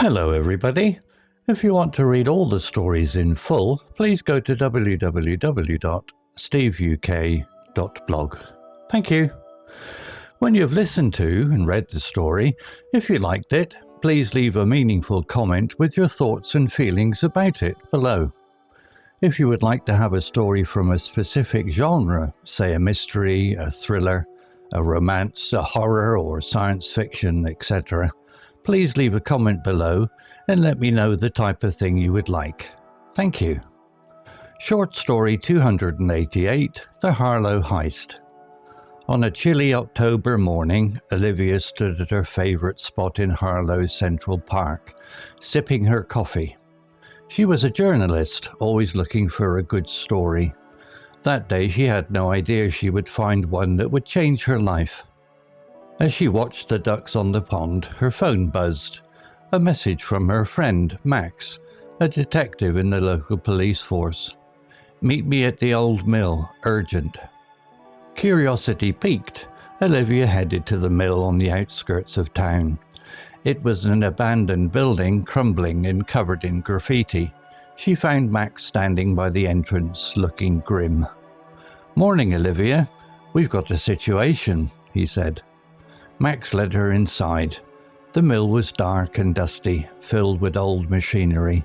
Hello everybody. If you want to read all the stories in full, please go to www.steveuk.blog. Thank you. When you've listened to and read the story, if you liked it, please leave a meaningful comment with your thoughts and feelings about it below. If you would like to have a story from a specific genre, say a mystery, a thriller, a romance, a horror or science fiction, etc., please leave a comment below and let me know the type of thing you would like. Thank you. Short story 288, The Harlow Heist. On a chilly October morning, Olivia stood at her favourite spot in Harlow's Central Park, sipping her coffee. She was a journalist, always looking for a good story. That day she had no idea she would find one that would change her life. As she watched the ducks on the pond, her phone buzzed. A message from her friend, Max, a detective in the local police force. "Meet me at the old mill, urgent." Curiosity piqued, Olivia headed to the mill on the outskirts of town. It was an abandoned building, crumbling and covered in graffiti. She found Max standing by the entrance, looking grim. "Morning, Olivia. We've got a situation," he said. Max led her inside. The mill was dark and dusty, filled with old machinery.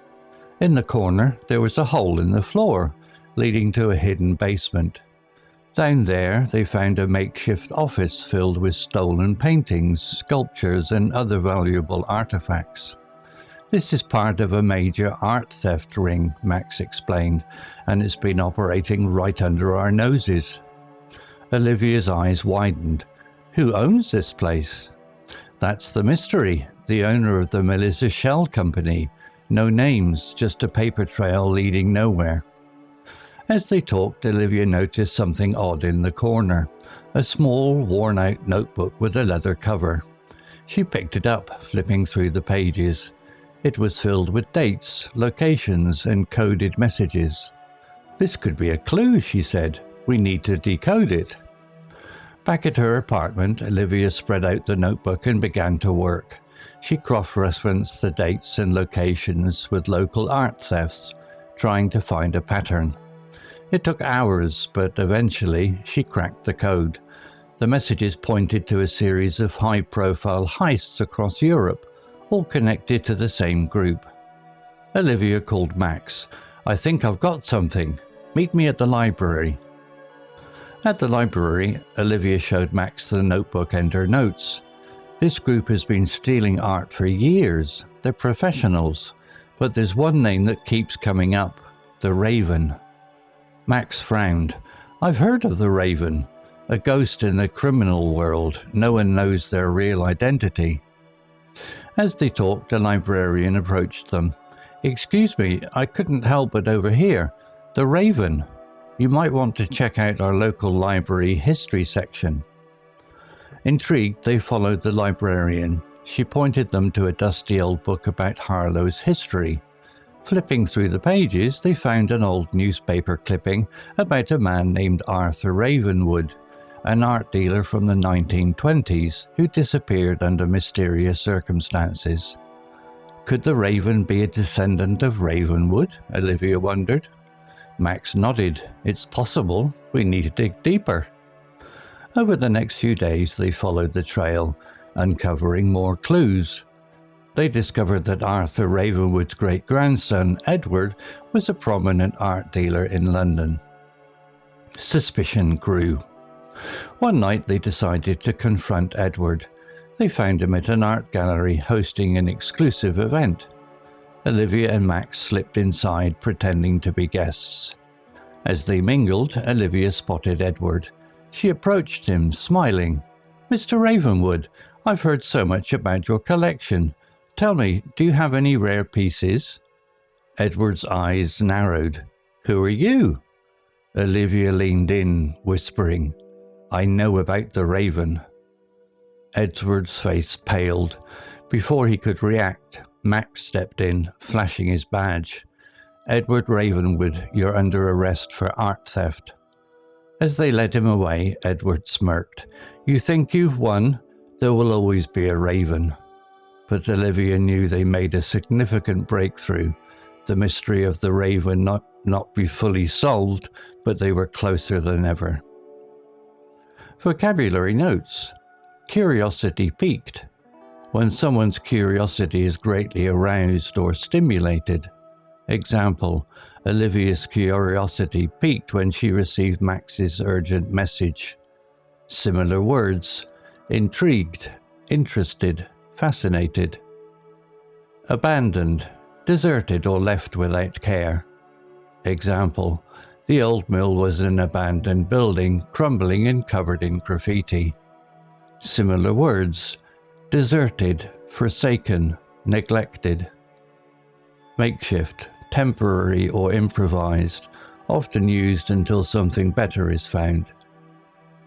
In the corner, there was a hole in the floor, leading to a hidden basement. Down there, they found a makeshift office filled with stolen paintings, sculptures, and other valuable artifacts. "This is part of a major art theft ring," Max explained, "and it's been operating right under our noses." Olivia's eyes widened. "Who owns this place?" "That's the mystery. The owner of the mill is a shell company. No names, just a paper trail leading nowhere." As they talked, Olivia noticed something odd in the corner, a small, worn-out notebook with a leather cover. She picked it up, flipping through the pages. It was filled with dates, locations, and coded messages. "This could be a clue," she said. "We need to decode it." Back at her apartment, Olivia spread out the notebook and began to work. She cross-referenced the dates and locations with local art thefts, trying to find a pattern. It took hours, but eventually she cracked the code. The messages pointed to a series of high-profile heists across Europe, all connected to the same group. Olivia called Max. "I think I've got something. Meet me at the library." At the library, Olivia showed Max the notebook and her notes. "This group has been stealing art for years. They're professionals. But there's one name that keeps coming up, the Raven." Max frowned. "I've heard of the Raven. A ghost in the criminal world. No one knows their real identity." As they talked, a librarian approached them. "Excuse me, I couldn't help but overhear. The Raven. You might want to check out our local library history section." Intrigued, they followed the librarian. She pointed them to a dusty old book about Harlow's history. Flipping through the pages, they found an old newspaper clipping about a man named Arthur Ravenwood, an art dealer from the 1920s who disappeared under mysterious circumstances. Could the Raven be a descendant of Ravenwood? Olivia wondered. Max nodded. "It's possible. We need to dig deeper." Over the next few days, they followed the trail, uncovering more clues. They discovered that Arthur Ravenwood's great-grandson, Edward, was a prominent art dealer in London. Suspicion grew. One night they decided to confront Edward. They found him at an art gallery hosting an exclusive event. Olivia and Max slipped inside, pretending to be guests. As they mingled, Olivia spotted Edward. She approached him, smiling. "Mr. Ravenwood, I've heard so much about your collection. Tell me, do you have any rare pieces?" Edward's eyes narrowed. "Who are you?" Olivia leaned in, whispering, "I know about the Raven." Edward's face paled. Before he could react, Max stepped in, flashing his badge. "Edward Ravenwood, you're under arrest for art theft." As they led him away, Edward smirked. "You think you've won? There will always be a Raven." but Olivia knew they made a significant breakthrough. The mystery of the raven not be fully solved, but they were closer than ever. Vocabulary notes. Curiosity piqued. When someone's curiosity is greatly aroused or stimulated. Example, Olivia's curiosity piqued when she received Max's urgent message. Similar words, intrigued, interested, fascinated. Abandoned, deserted or left without care. Example, the old mill was an abandoned building, crumbling and covered in graffiti. Similar words, deserted, forsaken, neglected. Makeshift, temporary or improvised, often used until something better is found.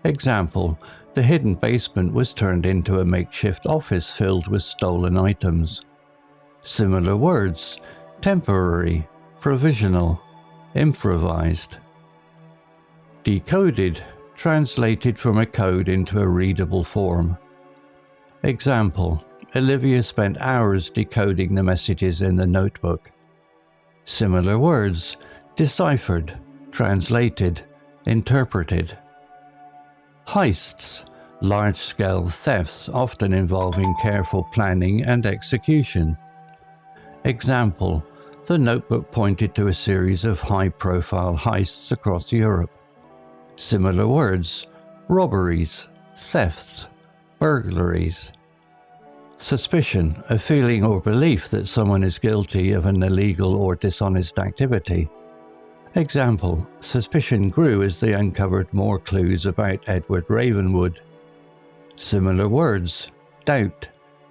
Example, the hidden basement was turned into a makeshift office filled with stolen items. Similar words, temporary, provisional, improvised. Decoded, translated from a code into a readable form. Example, Olivia spent hours decoding the messages in the notebook. Similar words, deciphered, translated, interpreted. Heists, large-scale thefts often involving careful planning and execution. Example, the notebook pointed to a series of high-profile heists across Europe. Similar words, robberies, thefts, burglaries. Suspicion, a feeling or belief that someone is guilty of an illegal or dishonest activity. Example, suspicion grew as they uncovered more clues about Edward Ravenwood. Similar words, doubt,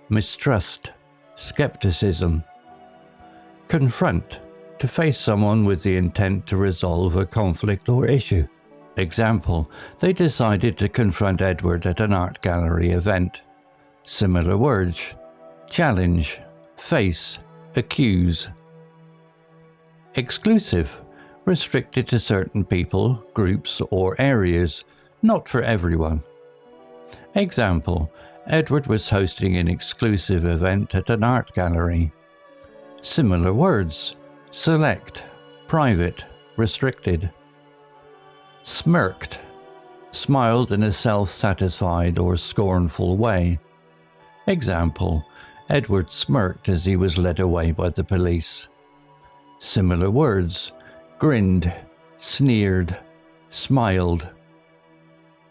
mistrust, skepticism. Confront, to face someone with the intent to resolve a conflict or issue. Example, they decided to confront Edward at an art gallery event. Similar words, challenge, face, accuse. Exclusive, restricted to certain people, groups, or areas, not for everyone. Example, Edward was hosting an exclusive event at an art gallery. Similar words, select, private, restricted. Smirked, smiled in a self-satisfied or scornful way. Example, Edward smirked as he was led away by the police. Similar words, grinned, sneered, smiled.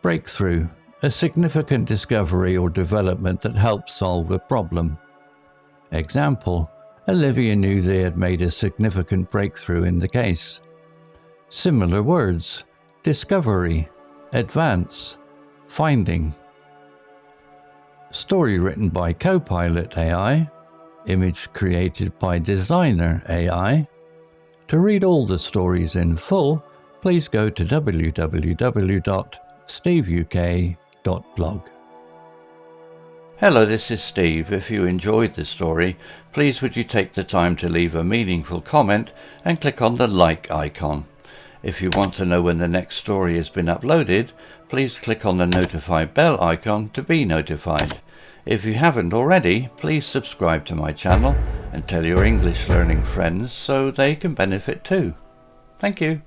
Breakthrough, a significant discovery or development that helps solve a problem. Example, Olivia knew they had made a significant breakthrough in the case. Similar words, discovery, advance, finding. Story written by Copilot AI, image created by Designer AI. To read all the stories in full, please go to www.steveuk.blog. Hello, this is Steve. If you enjoyed the story, please would you take the time to leave a meaningful comment and click on the like icon. If you want to know when the next story has been uploaded, please click on the notify bell icon to be notified. If you haven't already, please subscribe to my channel and tell your English learning friends so they can benefit too. Thank you.